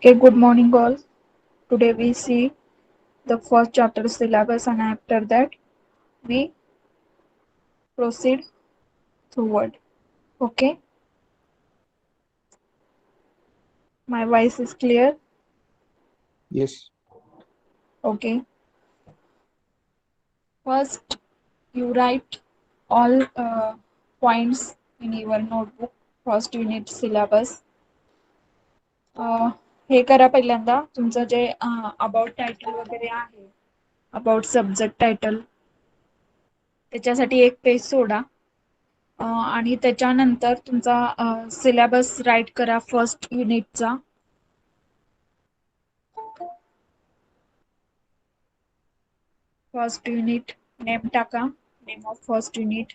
Okay, good morning all. Today we see the first chapter syllabus and after that we proceed forward. Okay, my voice is clear. Yes, Okay, first you write all points in your notebook. First unit syllabus. हे करा पहिल्यांदा तुमचं जे about title वगैरे आहे about subject title त्याच्यासाठी एक page सोडा आणि त्याच्यानंतर तुमचा सिलेबस राईट करा फर्स्ट युनिटचा फर्स्ट युनिट नेम टाका name of first unit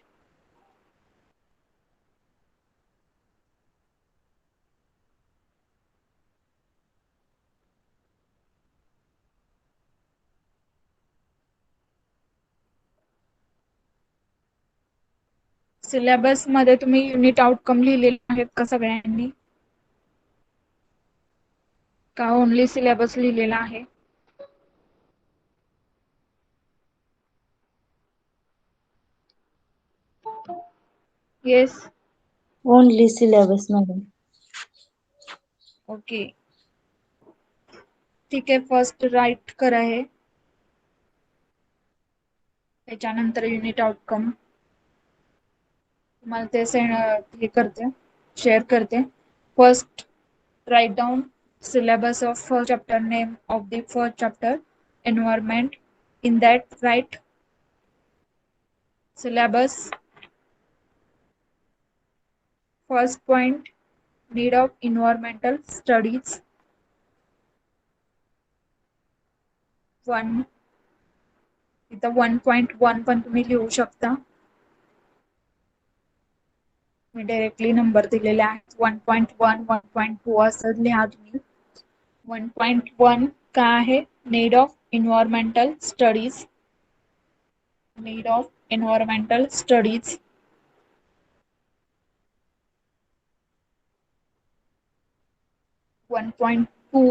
syllabus मध्ये तुम्ही युनिट आउटकम लिहिलेले आहेत का सगळ्यांनी का ओनली सिलेबस लिहिलेला आहे yes Only syllabus, madam. Okay ठीक आहे फर्स्ट राईट करा हे त्याच्यानंतर युनिट आउटकम तुम्हाला ते हे करते शेअर करते first write down syllabus of first chapter name of the first chapter environment in that write syllabus first point need of environmental studies one इथं 1.1 पण तुम्ही लिहू शकता मी डायरेक्टली नंबर दिलेले आहेत 1.1 1.2 असं लिहा तुम्ही 1.1 काय आहे need of environmental studies need of environmental studies 1.2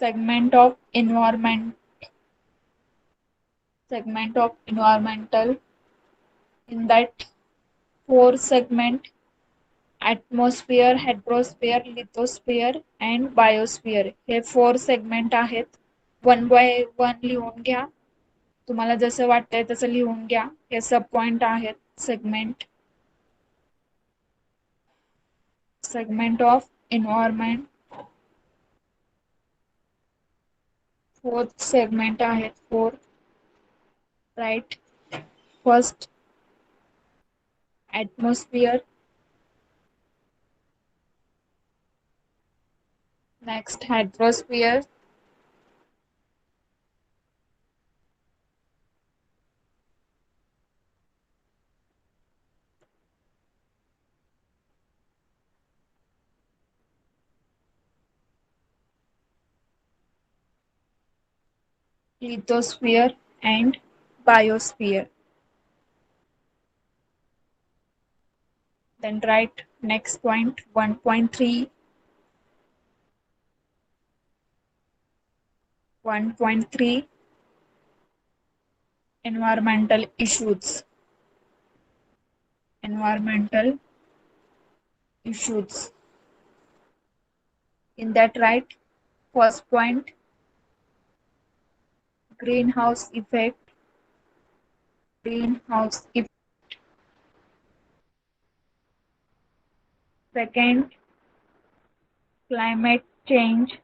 segment of environmental in that four segment atmosphere hydrosphere lithosphere and biosphere हे फोर सेगमेंट आहेत वन बाय वन लिहून घ्या तुम्हाला जसं वाटतंय तसं लिहून घ्या हे सब पॉइंट आहेत segment of environment fourth segment आहेत four right first atmosphere next hydrosphere lithosphere and biosphere then write next point 1.3 1.3 environmental issues in that write first point greenhouse effect greenhouse effect second climate change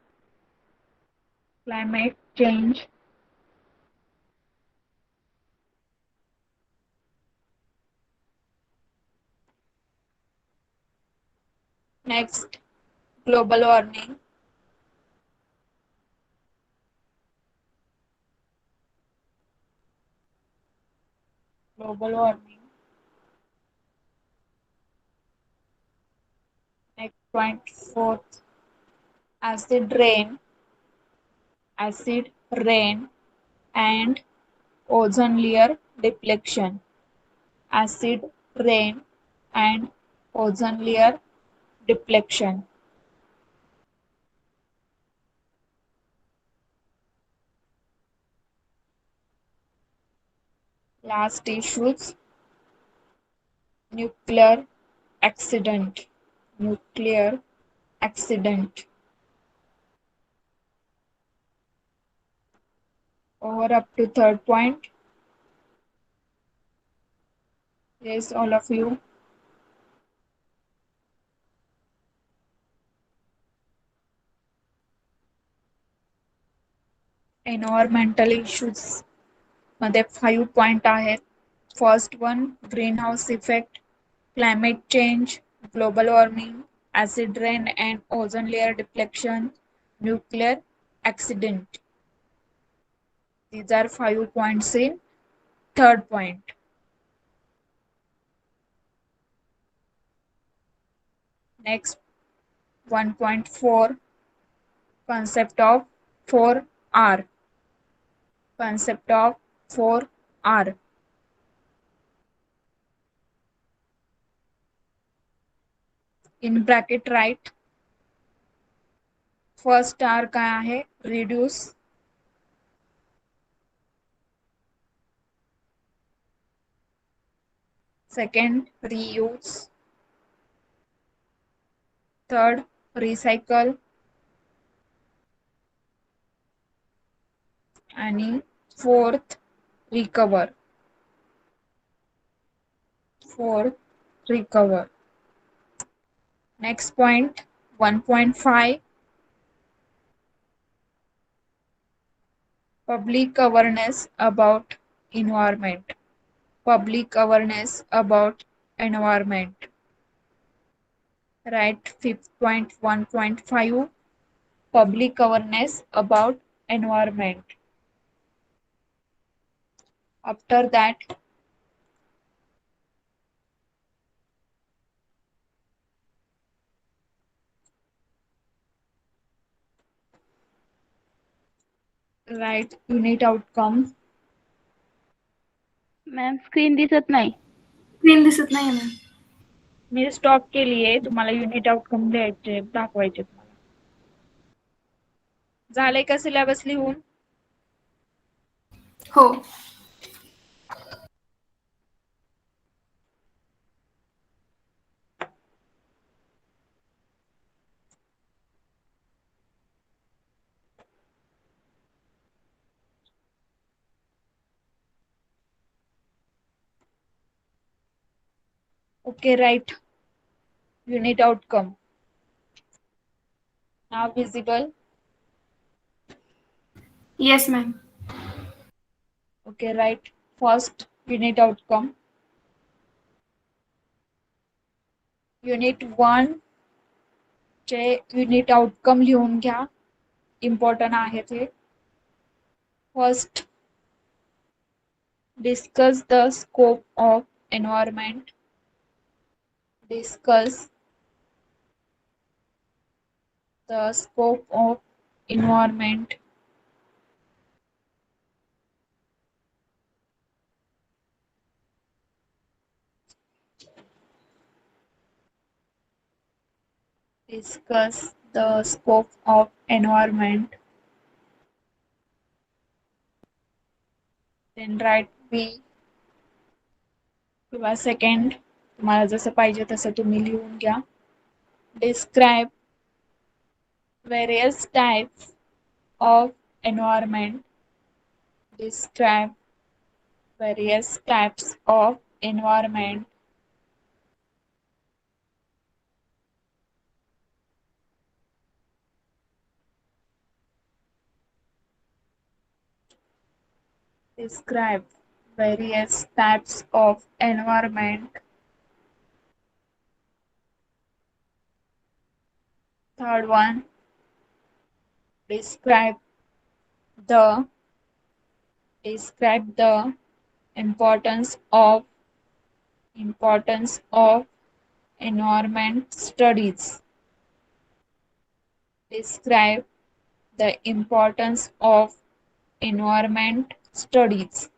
climate change next global warming global warming next point fourth acid rain and ozone layer depletion acid rain and ozone layer depletion Last issues, nuclear accident. Nuclear accident. Over up to third point. Yes, all of you. Environmental issues मध्ये 5 point आहेत. First one green house effect, climate change, global warming, acid rain and ozone layer depletion, nuclear accident. These are 5 points in third point. Next 1.4 concept of 4R. Concept of 4R. In bracket write first R काय आहे reduce, second reuse, third recycle आणि fourth recover. Fourth recover. Next point 1.5 public awareness about environment. Public awareness about environment. Right, fifth point 1.5 public awareness about environment. After that, write unit outcome. Ma'am screen दिसत नाही. Screen दिसत नाही ma'am. मी stop केली आहे. तुम्हाला unit outcome द्यायचे दाखवायचे. झालंय का सिलेबस लिहून? हो. Okay, right. Unit outcome. Now visible. Yes, ma'am. Okay, right. First unit outcome. Unit 1 चे unit outcome लिहून घ्या. Important आहे ते. First, discuss the scope of environment. Discuss the scope of environment. Discuss the scope of environment. Then write B किंवा second. तुम्हाला जसं पाहिजे तसं तुम्ही लिहून घ्या. Describe various types of environment. Describe various types of environment. Describe various types of environment. Third one, describe the importance of environment studies. Describe the importance of environment studies.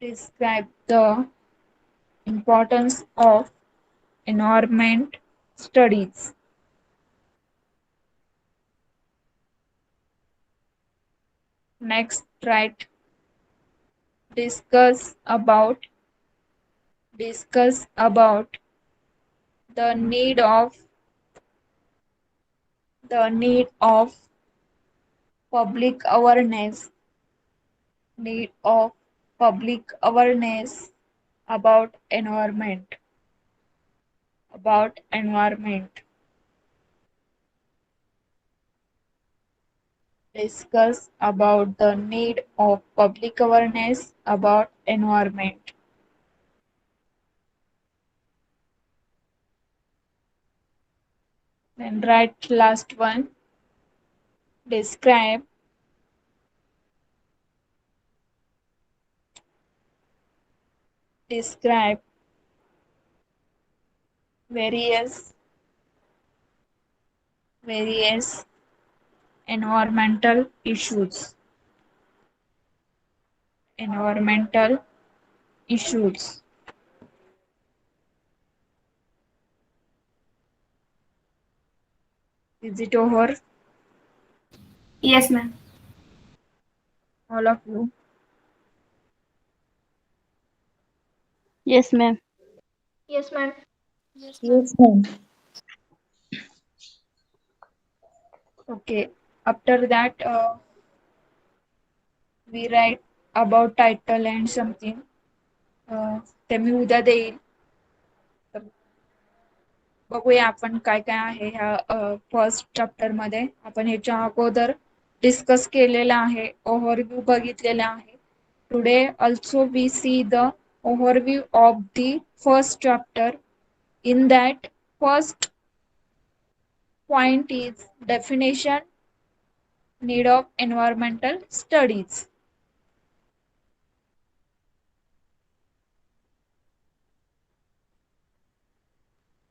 Describe the importance of environment studies. Next, write discuss about the need of public awareness need of public awareness about environment. Discuss about the need of public awareness about environment. Then write last one. Describe various environmental issues. Environmental issues. Is it over? Yes, ma'am. All of you? Yes, ma'am. Yes, ma'am. Yes, ma'am. Okay. After that, we write about title and something. ते मी उद्या देईल. तर बघूया आपण काय काय आहे ह्या फर्स्ट चॅप्टर मध्ये. आपण ह्याच्या अगोदर डिस्कस केलेला आहे, ओव्हरव्ह्यू बघितलेला आहे. Today also we see the overview of the first chapter. In that, first point is definition need of environmental studies.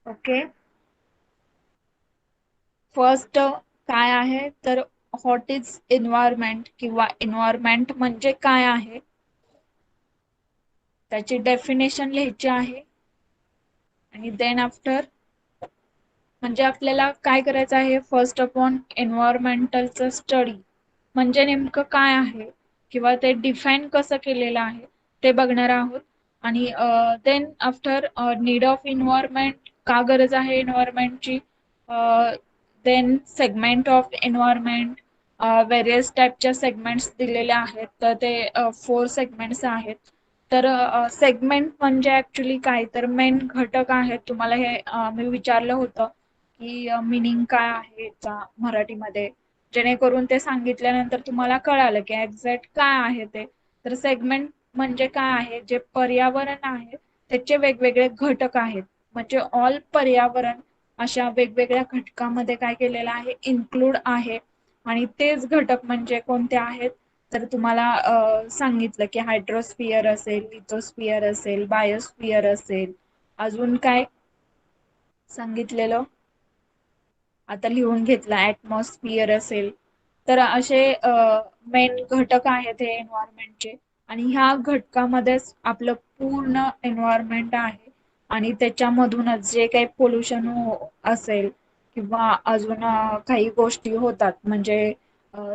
Okay. First काय आहे तर व्हॉट इज एन्व्हायरमेंट किंवा एन्व्हायरमेंट म्हणजे काय आहे त्याची डेफिनेशन लिहायची आहे. आणि देन आफ्टर म्हणजे आपल्याला काय करायचं आहे, फर्स्ट अपॉन एन्व्हायरमेंटलचं स्टडी म्हणजे नेमकं काय आहे किंवा ते डिफाईन कसं केलेलं आहे ते बघणार आहोत. आणि then after need of environment, का गरज आहे एन्व्हायरमेंटची, then segment of environment, various टाईपच्या सेगमेंट्स दिलेल्या आहेत. तर ते 4 सेगमेंट्स आहेत. तर सेगमेंट म्हणजे ऍक्च्युली काय तर मेन घटक आहेत. तुम्हाला हे मी विचारलं होतं की मिनिंग काय आहे याचा मराठीमध्ये, जेणेकरून ते सांगितल्यानंतर तुम्हाला कळालं की एक्झॅक्ट काय आहे ते. तर सेगमेंट म्हणजे काय आहे, जे पर्यावरण आहे त्याचे वेगवेगळे घटक आहेत. म्हणजे ऑल पर्यावरण अशा वेगवेगळ्या घटकामध्ये काय केलेलं आहे, इन्क्लूड आहे. आणि तेच घटक म्हणजे कोणते आहेत तर तुम्हाला सांगितलं की हायड्रोस्फिअर असेल, लिथोस्फिअर असेल, बायोस्फिअर असेल, अजून काय सांगितलेलं आता लिहून घेतलं, ऍटमॉस्फिअर असेल. तर असे मेन घटक आहेत हे एन्व्हायरमेंटचे. आणि ह्या घटकामध्येच आपलं पूर्ण एन्व्हायरमेंट आहे. आणि त्याच्यामधूनच जे काही पोल्युशन असेल किंवा अजून काही गोष्टी होतात, म्हणजे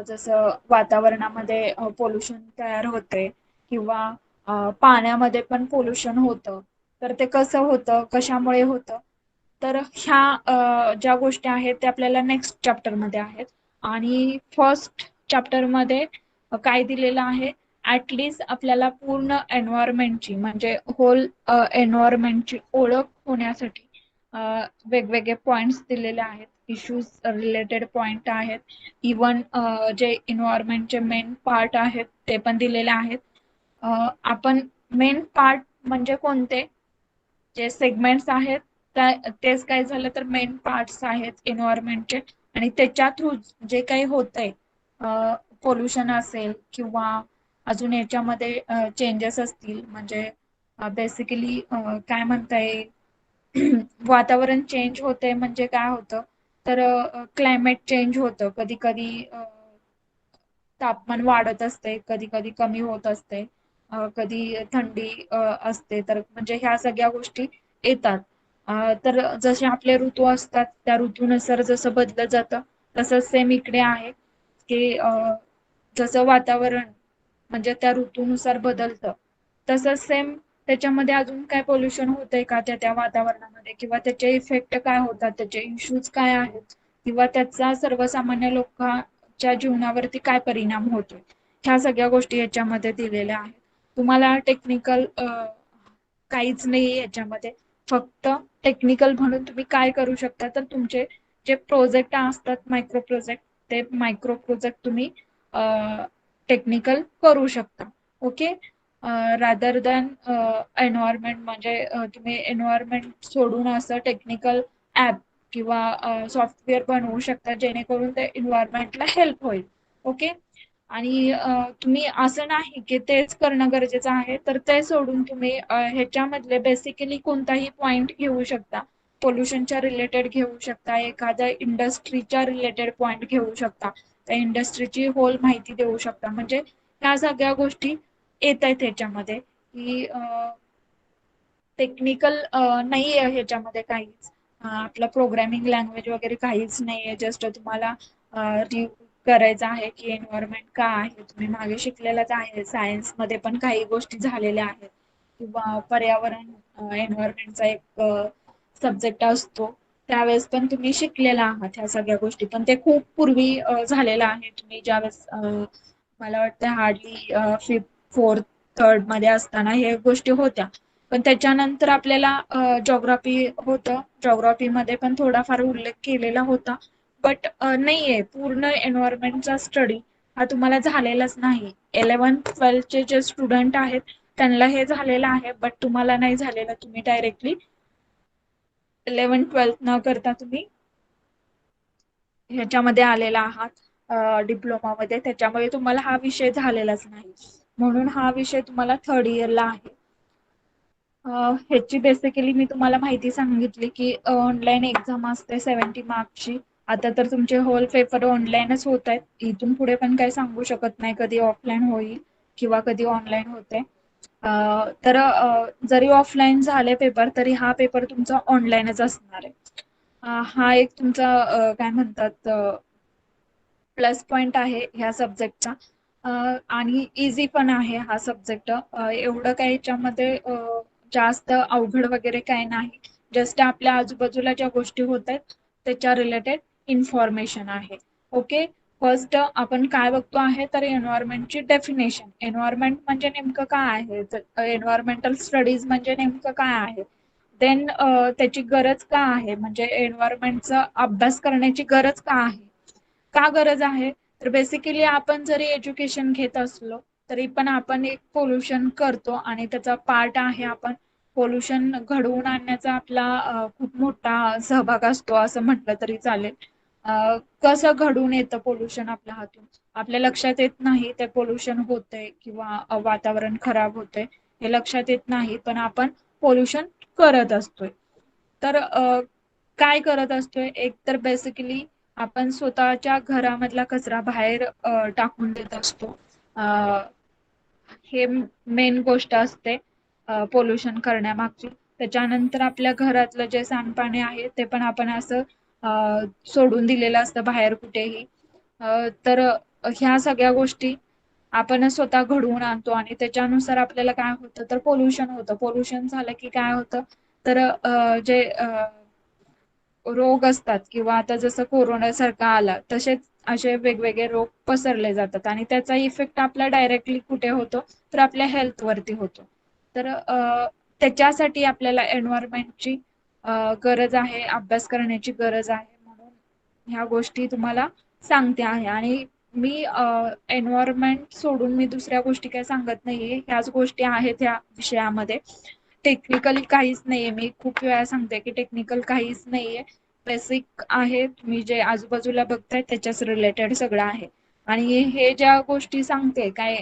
जसं वातावरणामध्ये पोल्युशन तयार होते किंवा पाण्यामध्ये पण पोल्युशन होतं. तर ते कसं होतं, कशामुळे होतं, तर ह्या ज्या गोष्टी आहेत त्या आपल्याला नेक्स्ट चॅप्टर मध्ये आहेत. आणि फर्स्ट चॅप्टर मध्ये काय दिलेलं आहे, ऍटलिस्ट आपल्याला पूर्ण एन्व्हायरमेंटची म्हणजे होल एन्व्हायरमेंटची ओळख होण्यासाठी वेगवेगळे पॉइंट्स दिलेले आहेत, इश्यूज रिलेटेड पॉइंट आहेत. इवन जे एन्व्हायरमेंटचे मेन पार्ट आहेत ते पण दिलेले आहेत. आपण मेन पार्ट म्हणजे कोणते, जे सेगमेंट्स आहेत तेच काय झालं तर मेन पार्ट्स आहेत एन्व्हायरमेंटचे. आणि त्याच्या थ्रू जे काही होतंय, पोल्युशन असेल किंवा अजून याच्यामध्ये चेंजेस असतील, म्हणजे बेसिकली काय म्हणता येईल, वातावरण चेंज होते म्हणजे काय होतं तर क्लायमेट चेंज होतं. कधी कधी तापमान वाढत असते, कधी कधी कमी होत असते, कधी थंडी असते. तर म्हणजे ह्या सगळ्या गोष्टी येतात. तर जसे आपले ऋतू असतात त्या ऋतूनुसार जसं बदलत जातं तसंच सेम इकडे आहे की जसं वातावरण म्हणजे त्या ऋतूनुसार बदलतं तसंच सेम त्याच्यामध्ये अजून काय पोल्युशन होतंय का त्या वातावरणामध्ये किंवा त्याचे इफेक्ट काय होतात त्याचे इश्यूज काय आहेत किंवा त्याचा सर्वसामान्य लोकांच्या जीवनावरती काय परिणाम होतोय ह्या सगळ्या गोष्टी याच्यामध्ये दिलेल्या आहेत. तुम्हाला टेक्निकल काहीच नाही याच्यामध्ये फक्त टेक्निकल म्हणून तुम्ही काय करू शकता तर तुमचे जे प्रोजेक्ट असतात मायक्रो प्रोजेक्ट ते मायक्रो प्रोजेक्ट तुम्ही टेक्निकल करू शकता. ओके रादर दॅन एन्व्हायरमेंट म्हणजे तुम्ही एन्व्हायरमेंट सोडून असं टेक्निकल ऍप किंवा सॉफ्टवेअर बनवू शकता जेणेकरून ते एन्व्हायरमेंटला हेल्प होईल. ओके आणि तुम्ही असं नाही की तेच करणं गरजेचं आहे तर ते सोडून तुम्ही ह्याच्यामधले बेसिकली कोणताही पॉइंट घेऊ शकता. पोल्युशनच्या रिलेटेड घेऊ शकता एखाद्या इंडस्ट्रीच्या रिलेटेड पॉइंट घेऊ शकता त्या इंडस्ट्रीची होल माहिती देऊ शकता म्हणजे ह्या सगळ्या गोष्टी येत आहेत ह्याच्यामध्ये की टेक्निकल नाही आहे ह्याच्यामध्ये काहीच आपलं प्रोग्रामिंग लँग्वेज वगैरे काहीच नाहीये जस्ट तुम्हाला करायचं आहे की एन्व्हायरमेंट का आहे तुम्ही मागे शिकलेलंच आहे सायन्स मध्ये पण काही गोष्टी झालेल्या आहेत किंवा पर्यावरण एन्व्हायरमेंटचा एक सब्जेक्ट असतो त्यावेळेस पण तुम्ही शिकलेला आहात ह्या सगळ्या गोष्टी पण ते खूप पूर्वी झालेलं आहे तुम्ही ज्यावेळेस मला वाटतं हार्डली फिफ्थ फोर्थ थर्ड मध्ये असताना हे गोष्टी होत्या पण त्याच्यानंतर आपल्याला जॉग्राफी होतं जॉग्राफीमध्ये पण थोडाफार उल्लेख केलेला होता बट नाहीये पूर्ण एन्व्हायरमेंटचा स्टडी हा तुम्हाला झालेलाच नाही 11th-12th जे स्टुडंट आहेत त्यांना हे झालेलं आहे बट तुम्हाला नाही झालेलं तुम्ही डायरेक्टली 11th-12th न करता तुम्ही ह्याच्यामध्ये आलेला आहात डिप्लोमामध्ये त्याच्यामुळे तुम्हाला हा विषय झालेलाच नाही म्हणून हा विषय तुम्हाला थर्ड इयरला आहे. ह्याची बेसिकली मी तुम्हाला माहिती सांगितली की ऑनलाईन एक्झाम असते 70 मार्क्सची आता तर तुमचे होल पेपर ऑनलाईनच होत आहेत इथून पुढे पण काही सांगू शकत नाही कधी ऑफलाईन होईल किंवा कधी ऑनलाईन होते तर जरी ऑफलाईन झाले पेपर तरी हा पेपर तुमचा ऑनलाईनच असणार आहे हा एक तुमचा काय म्हणतात प्लस पॉइंट आहे ह्या सब्जेक्टचा आणि इझी पण आहे हा सब्जेक्ट एवढं काही याच्यामध्ये जास्त अवघड वगैरे काही नाही जस्ट आपल्या आजूबाजूला ज्या गोष्टी होत आहेत त्याच्या रिलेटेड इन्फॉर्मेशन आहे. ओके फर्स्ट आपण काय बघतो आहे तर एन्व्हायरमेंटची डेफिनेशन एन्व्हायरमेंट म्हणजे नेमकं काय आहे एन्व्हायरमेंटल स्टडीज म्हणजे नेमकं काय आहे देन त्याची गरज का आहे म्हणजे एन्व्हायरमेंटचा अभ्यास करण्याची गरज का आहे का गरज आहे तर बेसिकली आपण जरी एज्युकेशन घेत असलो तरी पण आपण एक पोल्युशन करतो आणि त्याचा पार्ट आहे आपण पोल्युशन घडवून आणण्याचा आपला खूप मोठा सहभाग असतो असं म्हटलं तरी चालेल. कसं घडून येतं पोल्युशन आपल्या हातून आपल्या लक्षात येत नाही ते पोल्युशन होतंय किंवा वातावरण खराब होतंय हे लक्षात येत नाही पण आपण पोल्युशन करत असतोय तर काय करत असतोय एक तर बेसिकली आपण स्वतःच्या घरामधला कचरा बाहेर टाकून देत असतो हे मेन गोष्ट असते पोल्युशन करण्यामागची त्याच्यानंतर आपल्या घरातलं जे सांडपाणी आहे ते पण आपण असं सोडून दिलेलं असतं बाहेर कुठेही तर ह्या सगळ्या गोष्टी आपण स्वतः घडवून आणतो आणि त्याच्यानुसार आपल्याला काय होतं तर पोल्युशन होतं पोल्युशन झालं की काय होतं तर जे रोग असतात किंवा आता जसं कोरोना सारखा आला तसेच असे वेगवेगळे रोग पसरले जातात आणि त्याचा इफेक्ट आपला डायरेक्टली कुठे होतो तर आपल्या हेल्थ वरती होतो तर त्याच्यासाठी आपल्याला एन्व्हायरमेंटची गरज आहे अभ्यास करण्याची गरज आहे म्हणून ह्या गोष्टी तुम्हाला सांगते आहे आणि मी एन्व्हायरमेंट सोडून मी दुसऱ्या गोष्टी काही सांगत नाहीये ह्याच गोष्टी आहेत ह्या विषयामध्ये टेक्निकली काहीच नाहीये मी खूप वेळा सांगते की टेक्निकल काहीच नाहीये बेसिक आहे तुम्ही जे आजूबाजूला बघताय त्याच्याच रिलेटेड सगळं आहे आणि हे ज्या गोष्टी सांगते काय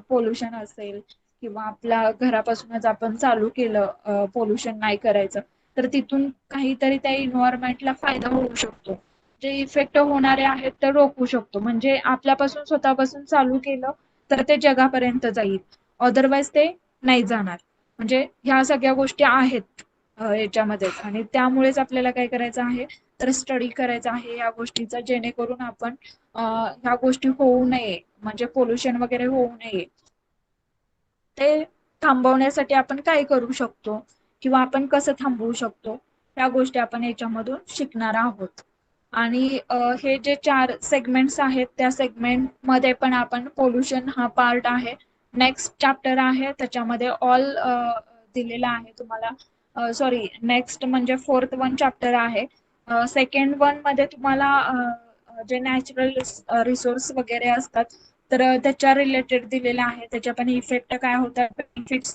पोल्युशन असेल किंवा आपल्या घरापासूनच आपण चालू केलं पोल्युशन नाही करायचं तर तिथून काहीतरी त्या इन्व्हायरमेंटला फायदा होऊ शकतो जे इफेक्ट होणारे आहेत ते रोखू शकतो म्हणजे आपल्यापासून स्वतःपासून चालू केलं तर ते जगापर्यंत जाईल अदरवाईज ते नाही जाणार म्हणजे ह्या सगळ्या गोष्टी आहेत याच्यामध्येच, आणि त्यामुळेच आपल्याला काय करायचं आहे तर स्टडी करायचा आहे या गोष्टीचा, जेणेकरून आपण ह्या गोष्टी होऊ नये, म्हणजे पोल्युशन वगैरे होऊ नये, ते थांबवण्यासाठी आपण काय करू शकतो किंवा आपण कसं थांबवू शकतो या गोष्टी आपण याच्यामधून शिकणार आहोत. आणि हे जे 4 सेगमेंट्स आहेत त्या सेगमेंट मध्ये पण आपण पोल्युशन हा पार्ट आहे. नेक्स्ट चॅप्टर आहे त्याच्यामध्ये ऑल दिलेला आहे तुम्हाला. सॉरी, नेक्स्ट म्हणजे 4th वन चॅप्टर आहे. सेकंड वन मध्ये तुम्हाला जे नॅचरल रिसोर्स वगैरे असतात तर त्याच्या रिलेटेड दिलेले आहे, त्याच्या पण इफेक्ट काय होतात, बेनिफिट्स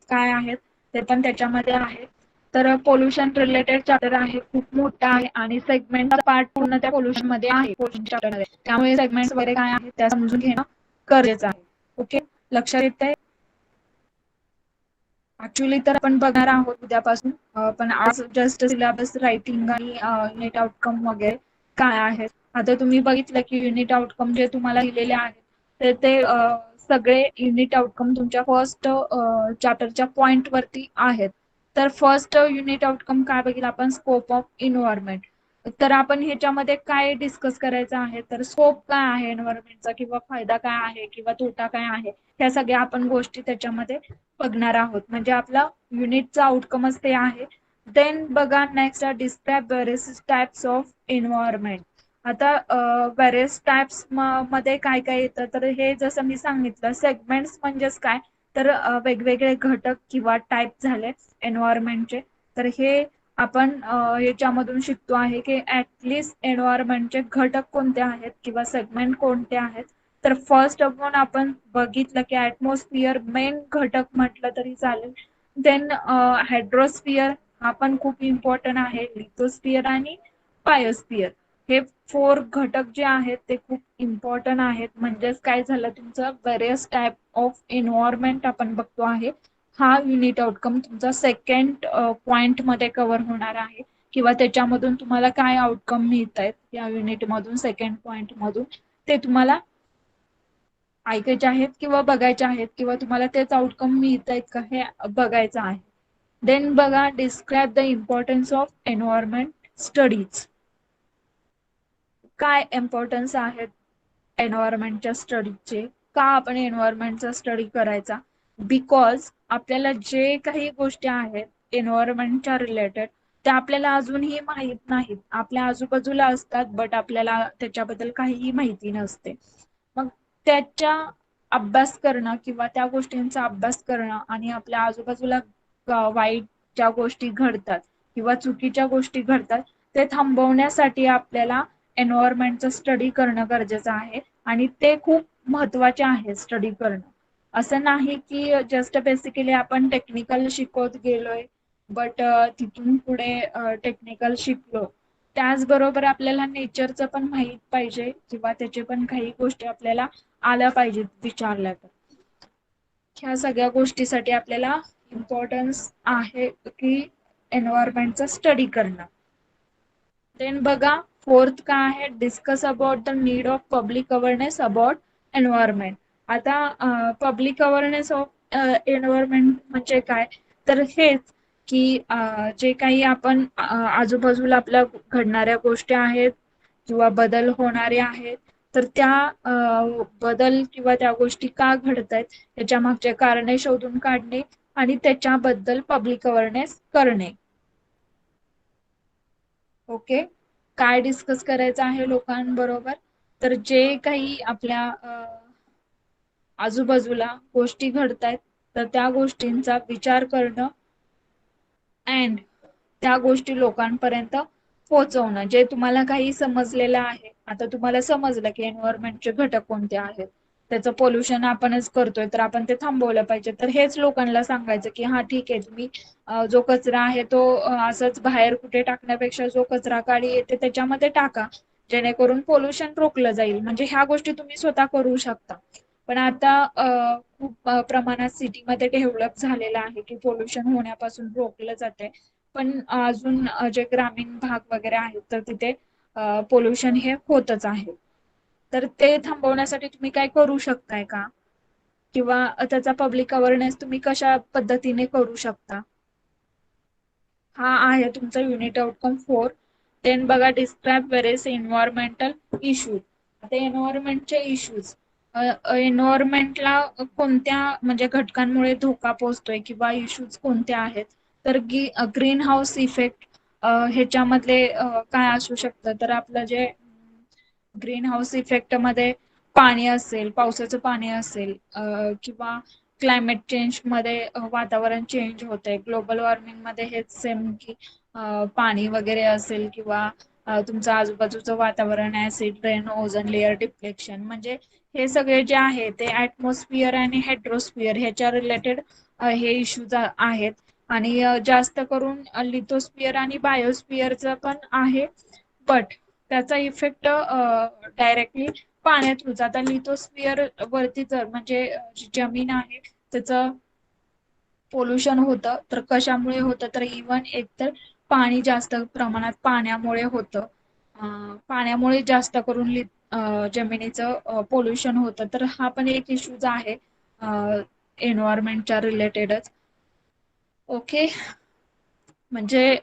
काय आहेत ते पण त्याच्यामध्ये आहे. तर पोल्युशन रिलेटेड चॅप्टर आहे, खूप मोठा आहे आणि सेगमेंटचा पार्ट पूर्ण त्या पोल्युशन मध्ये आहे, पोल्युशन चॅप्टर मध्ये. त्यामुळे सेगमेंट्स वगैरे काय आहेत त्या समजून घेणं गरजेचं आहे. ओके, लक्षात येतंय? ऍक्च्युली तर आपण बघणार आहोत उद्यापासून, पण आज जस्ट सिलेबस रायटिंग आणि युनिट आउटकम वगैरे काय आहेत. आता तुम्ही बघितलं की युनिट आउटकम जे तुम्हाला दिलेले आहेत तर ते सगळे युनिट आउटकम तुमच्या फर्स्ट चॅप्टरच्या पॉइंट वरती आहेत. तर फर्स्ट युनिट आउटकम काय बघितलं आपण, स्कोप ऑफ एन्व्हायरमेंट. तर आपण ह्याच्यामध्ये काय डिस्कस करायचं आहे तर स्कोप काय आहे एन्व्हायरमेंटचा, किंवा फायदा काय आहे किंवा तोटा काय आहे, ह्या सगळ्या आपण गोष्टी त्याच्यामध्ये बघणार आहोत. म्हणजे आपला युनिटचा आउटकमच ते आहे. देन बघा next, describe various types of environment. आता व्हेरियस टाइप्स मध्ये काय काय येतं तर हे जसं मी सांगितलं, सेगमेंट्स म्हणजेच काय तर वेगवेगळे घटक किंवा टाइप झाले एन्व्हायरमेंटचे. तर हे आपण याच्यामधून शिकतो आहे की ऍटलिस्ट एन्व्हायरमेंटचे घटक कोणते आहेत किंवा सेगमेंट कोणते आहेत. तर फर्स्ट ऑफ ऑल आपण बघितलं की ऍटमॉस्फिअर मेन घटक म्हटलं तरी चालेल. देन हायड्रोस्फिअर हा पण खूप इम्पॉर्टंट आहे, लिथोस्फिअर आणि बायोस्फिअर. हे 4 घटक जे आहेत ते खूप इम्पॉर्टंट आहेत. म्हणजेच काय झालं तुमचं व्हेरियस टाइप ऑफ एन्व्हायरमेंट आपण बघतो आहे. हा युनिट आउटकम तुमचा सेकंड पॉइंट मध्ये कव्हर होणार आहे, किंवा त्याच्यामधून तुम्हाला काय आउटकम मिळत आहेत या युनिट मधून, सेकंड पॉइंट मधून ते तुम्हाला ऐकायचे आहेत किंवा बघायचे आहेत, किंवा तुम्हाला तेच आउटकम मिळत आहेत का हे बघायचं आहे. देन बघा, describe the importance of environment studies. काय इम्पॉर्टन्स आहेत एन्व्हायरमेंटच्या स्टडीचे, का आपण एन्व्हायरमेंटचा स्टडी करायचा. बिकॉज आपल्याला जे काही गोष्टी आहेत एन्व्हायरमेंटच्या रिलेटेड त्या आपल्याला अजूनही माहित नाहीत. आपल्या आजूबाजूला असतात बट आपल्याला त्याच्याबद्दल काहीही माहिती नसते. मग त्याच्या अभ्यास करणं किंवा त्या गोष्टींचा अभ्यास करणं आणि आपल्या आजूबाजूला वाईट ज्या गोष्टी घडतात किंवा चुकीच्या गोष्टी घडतात ते थांबवण्यासाठी आपल्याला एन्व्हायरमेंटचं स्टडी करणं गरजेचं आहे. आणि ते खूप महत्वाचे आहे स्टडी करणं. असं नाही की जस्ट बेसिकली आपण टेक्निकल शिकवत गेलोय बट तिथून पुढे टेक्निकल शिकलो, त्याचबरोबर आपल्याला नेचरचं पण माहित पाहिजे किंवा त्याचे पण काही गोष्टी आपल्याला आल्या पाहिजेत विचारल्या तर. ह्या सगळ्या गोष्टीसाठी आपल्याला इम्पॉर्टन्स आहे की एन्व्हायरमेंटचा स्टडी करणं. देन बघा, 4th काय आहे, discuss about the need of public awareness about environment. आता पब्लिक अवेअरनेस ऑफ एन्व्हायरमेंट म्हणजे काय तर हेच की जे काही आपण आजूबाजूला आपल्या घडणाऱ्या गोष्टी आहेत किंवा बदल होणारे आहेत तर त्या बदल किंवा त्या गोष्टी का घडत आहेत त्याच्या मागचे कारणे शोधून काढणे आणि त्याच्याबद्दल पब्लिक अवेअरनेस करणे. ओके, काय डिस्कस करायचं आहे लोकांबरोबर तर जे काही आपल्या आजूबाजूला गोष्टी घडतायत तर त्या गोष्टींचा विचार करणं अँड त्या गोष्टी लोकांपर्यंत पोहोचवणं. जे तुम्हाला काही समजलेलं आहे, आता तुम्हाला समजलं की एन्व्हायरमेंटचे घटक कोणते आहेत, त्याचं पोल्युशन आपणच करतोय तर आपण ते थांबवलं पाहिजे. तर हेच लोकांना सांगायचं की हा ठीक आहे, तुम्ही जो कचरा आहे तो असंच बाहेर कुठे टाकण्यापेक्षा जो कचरा गाडी येते त्याच्यामध्ये टाका, जेणेकरून पोल्युशन रोखलं जाईल. म्हणजे ह्या गोष्टी तुम्ही स्वतः करू शकता. पण आता खूप प्रमाणात सिटीमध्ये डेव्हलप झालेलं आहे की पोल्युशन होण्यापासून रोखलं जाते, पण अजून जे ग्रामीण भाग वगैरे आहेत तर तिथे पोल्युशन हे होतच आहे. तर ते थांबवण्यासाठी तुम्ही काय करू शकताय का किंवा त्याचा पब्लिक अवेअरनेस तुम्ही कशा पद्धतीने करू शकता. हा आहे तुमचा युनिट आउटकम 4. देन बघा डिस्क्राईब वेरियस एन्व्हायरमेंटल इश्यूज. आता एन्व्हायरमेंटचे इश्यूज, एन्व्हायरमेंटला कोणत्या म्हणजे घटकांमुळे धोका पोहोचतोय किंवा इश्यूज कोणत्या आहेत, तर ग्रीन हाऊस इफेक्ट ह्याच्यामधले काय असू शकतं, तर आपलं जे ग्रीन हाऊस इफेक्ट मध्ये पाणी असेल, पावसाचं पाणी असेल, किंवा क्लायमेट चेंज मध्ये वातावरण चेंज होतंय, ग्लोबल वॉर्मिंग मध्ये हेच सेम की पाणी वगैरे असेल, किंवा तुमचं आजूबाजूचं वातावरण, acid rain, ozone layer deflection, म्हणजे हे सगळे जे आहे ते ऍटमॉस्फिअर आणि हेड्रोस्फिअर ह्याच्या रिलेटेड हे इश्यूज आहेत. आणि जास्त करून लिथोस्फिअर आणि बायोस्फिअरचं पण आहे, बट त्याचा इफेक्ट डायरेक्टली पाण्यात होत. आता लिथोस्फिअर वरती जर म्हणजे जी जमीन आहे त्याचं पोल्युशन होतं, तर कशामुळे होतं, तर इव्हन एकतर पाणी जास्त प्रमाणात पाण्यामुळे होतं. पाण्यामुळे जास्त करून जमिनीचं पोल्युशन होतं, तर हा पण एक इश्यूज आहे एन्व्हायरमेंटच्या रिलेटेडच. ओके, म्हणजे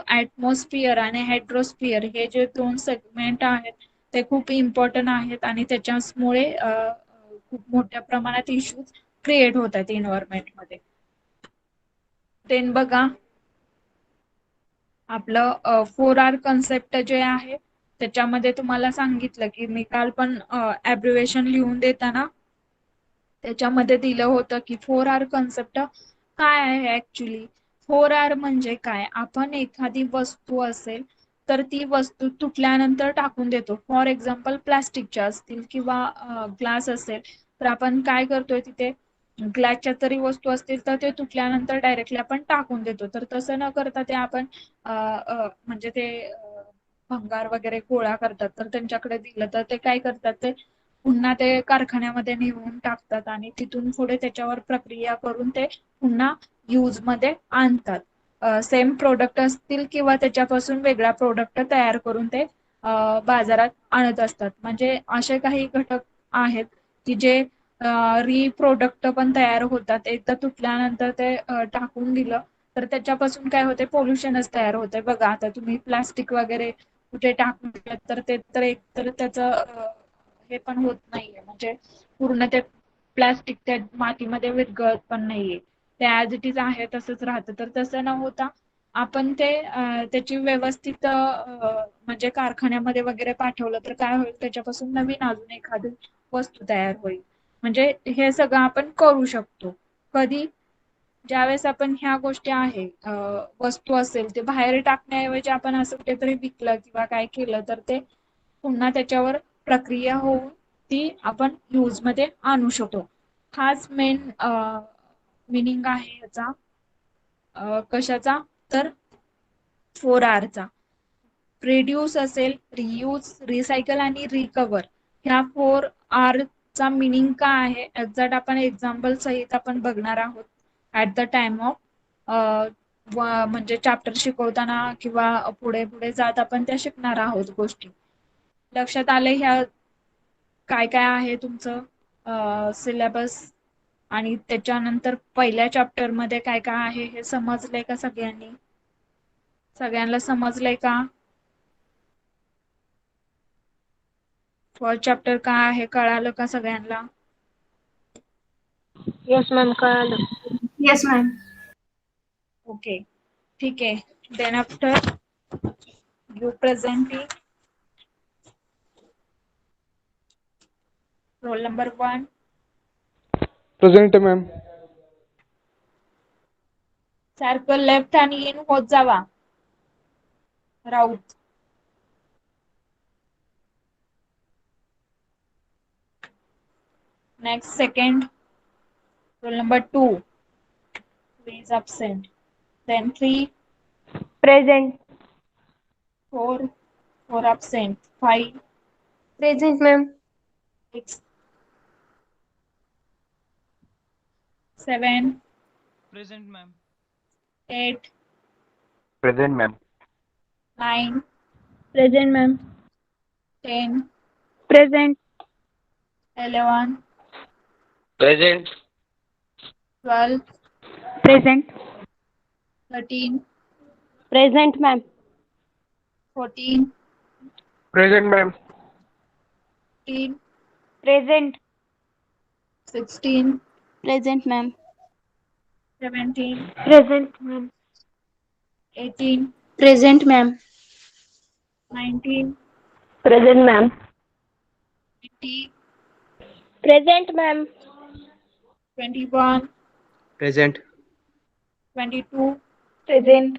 ऍटमॉस्फिअर आणि हायड्रोस्फिअर हे जे 2 सेगमेंट आहेत ते खूप इम्पॉर्टंट आहेत आणि त्याच्यामुळे खूप मोठ्या प्रमाणात इश्यूज क्रिएट होत आहेत एन्व्हायरमेंट मध्ये. देन बघा आपलं 4R कन्सेप्ट जे आहे त्याच्यामध्ये तुम्हाला सांगितलं की मी काल पण ॲब्रिव्हिएशन लिहून देताना त्याच्यामध्ये दिलं होतं की 4R कन्सेप्ट काय आहे ऍक्च्युली. 4R म्हणजे काय, आपण एखादी वस्तू असेल तर ती वस्तू तुटल्यानंतर टाकून देतो. फॉर एक्झाम्पल प्लास्टिकच्या असतील किंवा ग्लास असेल तर आपण काय करतोय, तिथे ग्लासच्या तरी वस्तू असतील तर ते तुटल्यानंतर डायरेक्टली आपण टाकून देतो. तर तसं न करता ते आपण म्हणजे ते भंगार वगैरे गोळा करतात, तर त्यांच्याकडे दिलं तर ते काय करतात, ते पुन्हा ते कारखान्यामध्ये नेऊन टाकतात आणि तिथून पुढे त्याच्यावर प्रक्रिया करून ते पुन्हा यूज मध्ये आणतात. सेम प्रोडक्ट असतील किंवा त्याच्यापासून वेगळा प्रोडक्ट तयार करून ते बाजारात आणत असतात. म्हणजे असे काही घटक आहेत की जे रिप्रोडक्ट पण तयार होतात. एकदा तुटल्यानंतर ते टाकून दिलं तर त्याच्यापासून काय होते, पोल्युशनच तयार होते. बघा आता तुम्ही प्लास्टिक वगैरे कुठे टाकून दिलं तर ते तर एक तर त्याचं हे पण होत नाहीये, म्हणजे पूर्ण ते प्लास्टिक त्या मातीमध्ये विरघळत पण नाहीये, ते ऍज इट इज आहे तसंच राहतं. तर तसं न होता आपण ते त्याची व्यवस्थित म्हणजे कारखान्यामध्ये वगैरे पाठवलं तर काय होईल, त्याच्यापासून नवीन अजून एखादी वस्तू तयार होईल. म्हणजे हे सगळं आपण करू शकतो. कधी, ज्यावेळेस आपण ह्या गोष्टी आहे वस्तू असेल ते बाहेर टाकण्याऐवजी आपण असं कुठेतरी विकलं किंवा काय केलं तर ते पुन्हा त्याच्यावर प्रक्रिया होऊन ती आपण यूज मध्ये आणू शकतो. हाच मेन मिनिंग आहे याचा. कशाचा, तर 4R चा. रिड्यूस असेल, रियूज, रिसायकल आणि रिकवर, ह्या 4R चा मिनिंग काय आहे एक्झॅक्ट आपण एक्झाम्पल सहित आपण बघणार आहोत ऍट द टाइम ऑफ म्हणजे चॅप्टर शिकवताना किंवा पुढे पुढे जात आपण त्या शिकणार आहोत गोष्टी. लक्षात आले ह्या काय काय आहे तुमचं सिलेबस, आणि त्याच्यानंतर पहिल्या चॅप्टर मध्ये काय काय आहे हे समजलंय का सगळ्यांनी? सगळ्यांना समजलंय का? फर्स्ट चॅप्टर काय आहे कळालं का सगळ्यांना? Yes, ma'am. कळालं. Yes, ma'am. ओके, ठीक आहे. Then after you presenting roll number 1. Present, ma'am. सारखं लेफ्ट आणि इन होत जावा. Raut. Next second roll number 2. Who is absent? Then 3, Present. 4, 4 absent. 5, Present, ma'am. 6, 7, Present, ma'am. 8, Present, ma'am. 9, Present, ma'am. 10, Present. 11, Present. 12, Present. 13, Present, ma'am. 14, Present, ma'am. 15, Present. 16, Present, ma'am. 17, Present, ma'am. 18, Present, ma'am. 19, Present, ma'am. 20, Present, ma'am. 21, Present. 22, Present.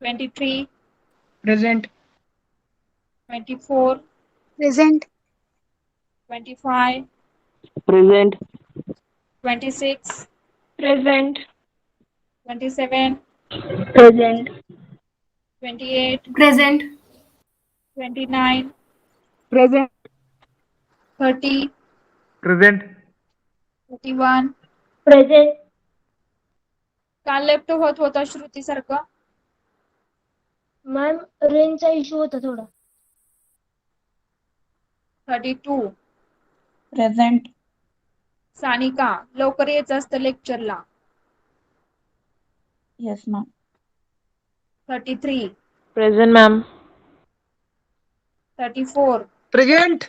23, Present. 24, Present. 25, Present. 26, Present. 27, Present. 28, Present. 29, Present. 30, Present. 31. Present. का left होत होता श्रुती सारखं? Ma'am रेंजचा issue होता थोडा. 32. Present. Sanika, लवकर यायचं असतं लेक्चरला. Yes, ma'am. 33, Present, ma'am. 34, Present.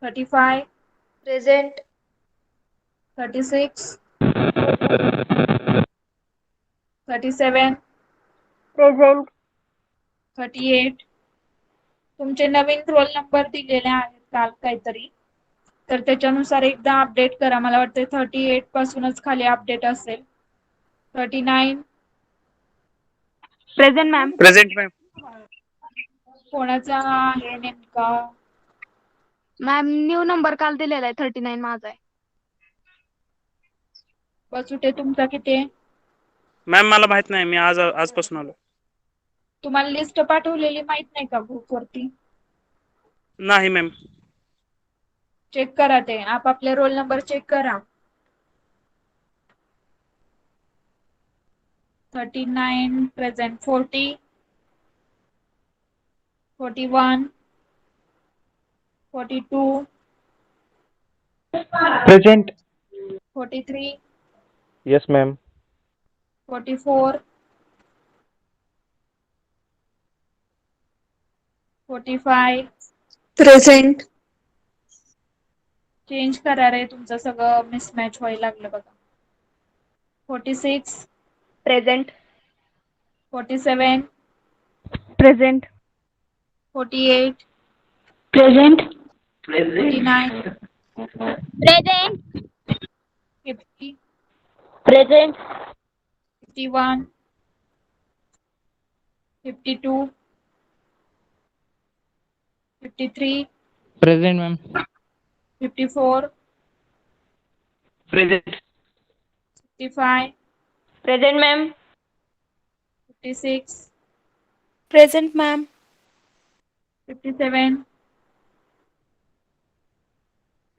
35, Present. 36, 37, Present. 38. तुमचे नवीन रोल नंबर दिलेले आहेत काल काहीतरी, तर त्याच्यानुसार एकदा अपडेट करा. मला वाटतं 38 पासूनच खाली अपडेट असेल. 39. Present, ma'am. Present, ma'am. कोणाचा आहे नेमका? मॅम न्यू नंबर काल दिलेला आहे 39 माझा आहे. बसुटे तुमचा किती आहे? मॅम मला माहित नाही, मी आजपासून आलो. तुम्हाला लिस्ट पाठवलेली माहित नाही का ग्रुपवरती? नाही मॅम. चेक करा, ते आपापले रोल नंबर चेक करा. 39 present. 40, 41, 42, Present. 43, Yes, ma'am. 44, 45. Present. Change करा रे, तुमचं सगळं मिसमॅच व्हायला लागलं बघा. 46, Present. 47, Present. 48, Present. 49, Present. 50, Present. 51, 52, 53, Present, ma'am. 54, Present. 55, Present, ma'am. 56, Present, ma'am. 57,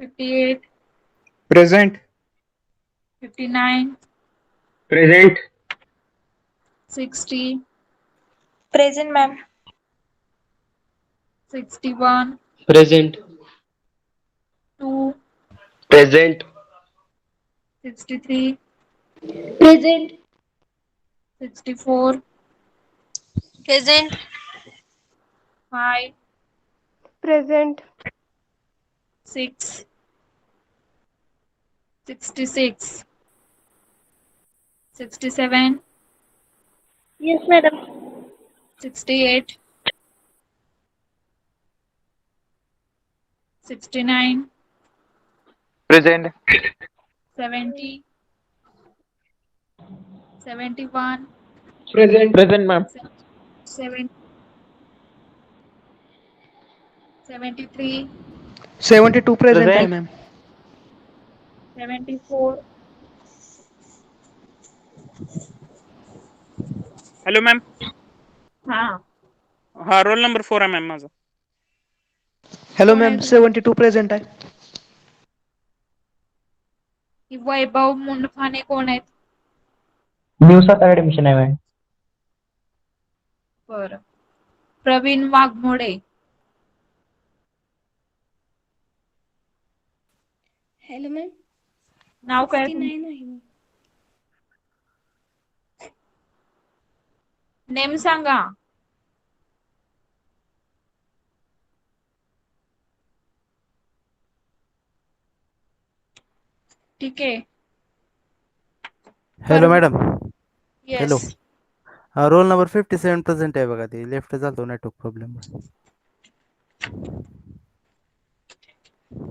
58, Present. 59, Present. 60, Present, ma'am. 61, Present. 2, Present. 63, Present. 64, Present. 5, Present. 6, 66, 67, Yes, madam. 68, 69, Present. 70, 71, Present. Present, ma'am. 7, 73, 72 present time, ma'am. 74. Hello ma'am. हा, हा roll number 4 आहे ma'am माझा. Hello, कोण आहे ma'am. तुमचं? 72 present time. ही वैभव मुंडफाने कोण आहेत? दिवसात ऍडमिशन आहे मॅम. बरं. प्रवीण वाघमोडे. Hello, ma'am. नाव काय नेम सांगा. ठीक आहे. Hello madam. Yes. Hello. Roll number 57 present आहे बघा. ते लेफ्ट झालतो नेटवर्क प्रॉब्लेम.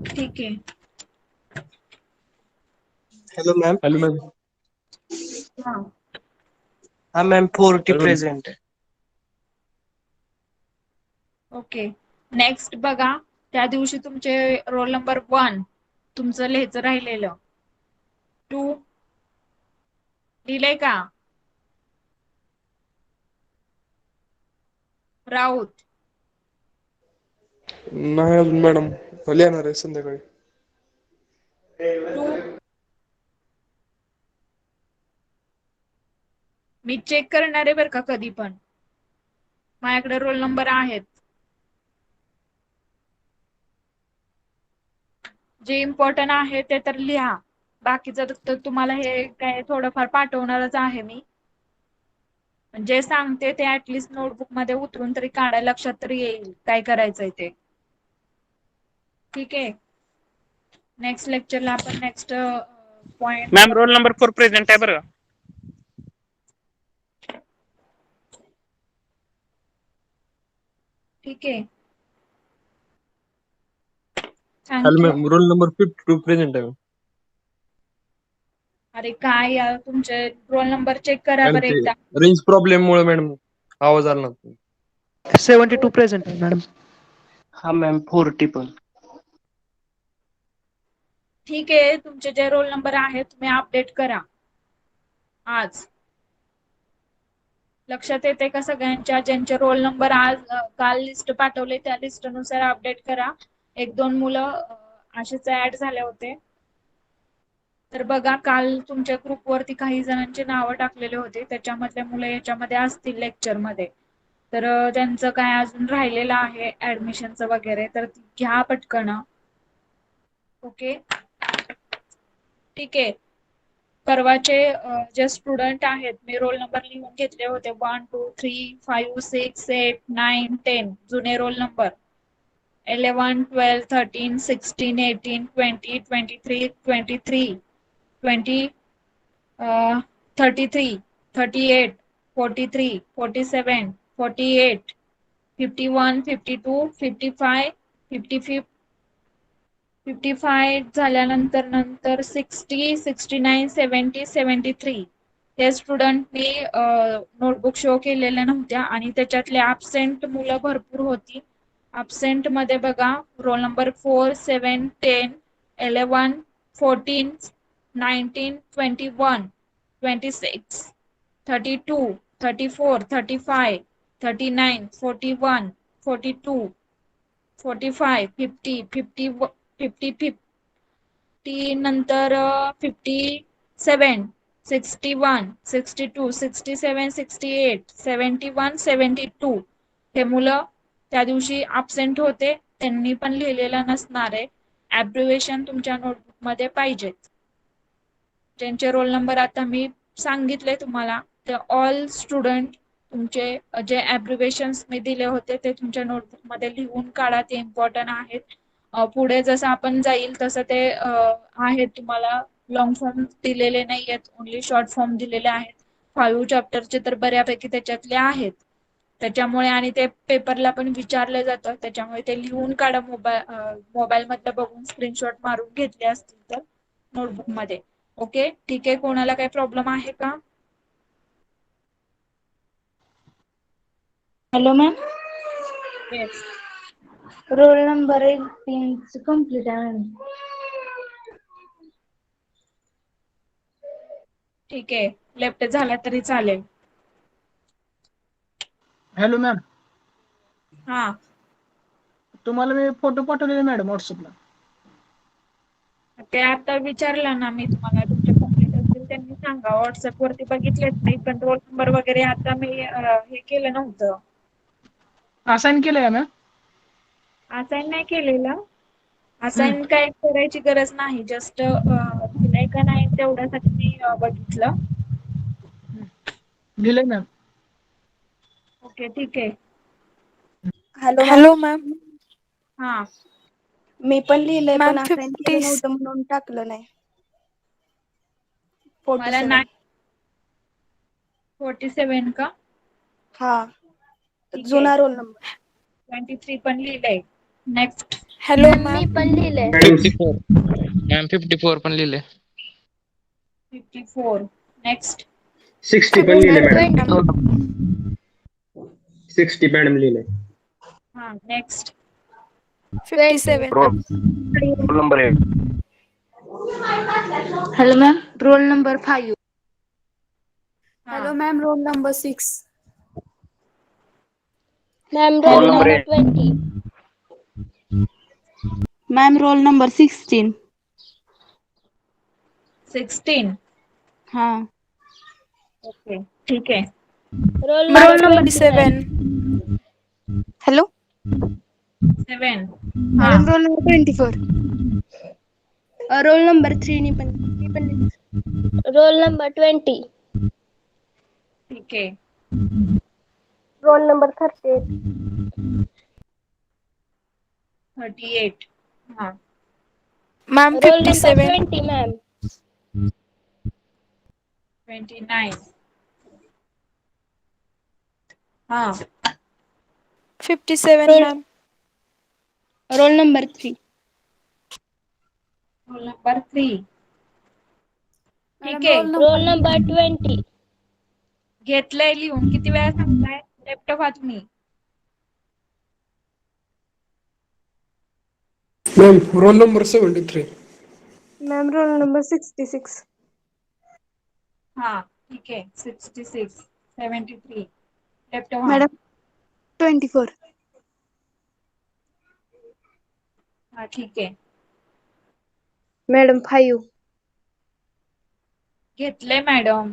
ठीक आहे. Hello ma'am. हा. हाँ मैम 40 प्रेजेंट है. ओके. नेक्स्ट बघा, त्या दिवशी तुमचे रोल नंबर 1 तुमचं लिहायचं राहिलेलं. 2 लिहिलंय का? राऊत. नाही अजून मॅडम, लिहिणार आहे संध्याकाळी. 2 मी चेक करणार आहे बरं का कधी पण. माझ्याकडे रोल नंबर आहेत. जे इम्पॉर्टंट आहे ते तर लिहा. बाकीचं तर तुम्हाला हे काय थोडंफार पाठवणारच आहे मी. जे सांगते ते ऍटलिस्ट नोटबुक मध्ये उतरून तरी काढायला लक्षात तरी येईल काय करायचंय ते. ठीक आहे. नेक्स्ट लेक्चरला आपण next point. Ma'am roll number 4 present आहे बरं का. ठीक आहे. Hello thank you. Ma'am, roll number 52 present है. अरे काय यार, तुमचे रोल नंबर चेक करा मॅम बरं ते एकदा. रेंज प्रॉब्लेम मुळे मॅडम आवाज आला नाही. 72 प्रेझेंट आहे मॅडम. हाँ मैम 40 पण. ठीक आहे. तुमचे जे रोल नंबर आहेत तुम्ही अपडेट करा आज. लक्षात येते का सगळ्यांच्या? ज्यांचे रोल नंबर आज काल लिस्ट पाठवले त्या लिस्ट नुसार अपडेट करा. 1-2 मुलं असेच ऍड झाले होते. तर बघा, काल तुमच्या ग्रुपवरती काही जणांची नावं टाकलेले होते. त्याच्यामधले मुलं याच्यामध्ये असतील लेक्चर मध्ये. तर त्यांचं काय अजून राहिलेलं आहे ऍडमिशनचं वगैरे, तर घ्या पटकन. ओके. ठीक आहे. परवाचे जे स्टुडंट आहेत मी रोल नंबर लिहून घेतले होते 1 2 3 5 6 8 9 10 जुने रोल नंबर. 11 12 13 16 18 20 23 23 20 33 38 43 47 48 51 52 55 55 झाल्यानंतर नंतर 60 69 70 73 हे स्टुडंटनी नोटबुक शो केलेल्या नव्हत्या आणि त्याच्यातले ऍबसेंट मुलं भरपूर होती. ऍबसेंट मध्ये बघा, रोल नंबर 4 7 10 11 14 19 21 26 32 34 35 39 41 42 45 50 50 नंतर 57 61 62 67 68 71 72 हे मुलं त्या दिवशी अब्सेंट होते. त्यांनी पण लिहिलेलं नसणार आहे. ॲब्रिव्हिएशन तुमच्या नोटबुक मध्ये पाहिजेत. ज्यांचे रोल नंबर आता मी सांगितले तुम्हाला ते ऑल स्टुडंट तुमचे जे ॲब्रिव्हिएशन्स मी दिले होते ते तुमच्या नोटबुक मध्ये लिहून काढा. ते इम्पॉर्टंट आहेत. पुढे जसं आपण जाईल तसं ते आहेत. तुम्हाला लॉंग फॉर्म दिलेले नाही आहेत, ओनली शॉर्ट फॉर्म दिलेले आहेत. 5 चॅप्टरचे तर बऱ्यापैकी त्याच्यातले आहेत. त्याच्यामुळे आणि ते पेपरला पण विचारलं जातं, त्याच्यामुळे ते लिहून काढा. मोबाईल मधलं बघून स्क्रीनशॉट मारून घेतले असतील तर नोटबुक मध्ये. ओके. ठीक आहे. कोणाला काही प्रॉब्लेम आहे का? Hello ma'am. Yes. Role number 3 complete आहे मॅम. ठीक आहे. लेफ्ट झाला तरी चालेल. Hello ma'am. हा. तुम्हाला मी फोटो पाठवलेले मॅडम व्हॉट्सअपला. ते आता विचारलं ना मी तुम्हाला, तुमचे कंप्लीट असतील त्यांनी सांगा. व्हॉट्सअप वरती बघितलेत मी, पण रोल नंबर वगैरे आता मी हे केलं नव्हतं. असाइन केलंय मॅम. असाइन नाही केलेलं. असाइन काय करायची गरज नाही. जस्ट लिहिलंय का नाही तेवढ्यासाठी मी बघितलं. लिहिलंय मॅम. ओके ठीक आहे. Hello ma'am. हा मी पण लिहिलंय मॅम पण असाइन केलं नव्हतं म्हणून टाकलं नाही. मला 47. 47 का? हा ठीक आहे. जुना रोल नंबर. 23 पण लिहिलंय. Next. Hello ma'am. Madam 54 ma'am 54 पण लिहिले. 54. नेक्स्ट. 60 पण लिहिले मॅडम. 60 मॅडम लिहिले. हा next. 57. Roll number 8. Hello ma'am. Roll number 5. हा ma'am. Roll number 6. Roll number 8. Ma'am roll number 16. 16. हा ओके ठीक आहे. मॅम 27. हॅलो 7. हा madam roll number 24. Role number 3 नी पण रोल नंबर 20. ठीक आहे. Roll number 38. 38. हा मॅम रोल नंबर 57. 20 मॅम. 29. हा 57 roll ma'am. Roll number 3. Roll number 3. ठीक मॅडम आहे. Roll number 20. घेतलंय लिहून. किती वेळा सांगताय? लेफ्ट व्हा तुम्ही. Ma'am roll number 73. Ma'am roll number 66. हा ठीक आहे. 66. 73. लेफ्ट व्हा. मॅडम 24. हा ठीक आहे. मॅडम 5. घेतलंय मॅडम.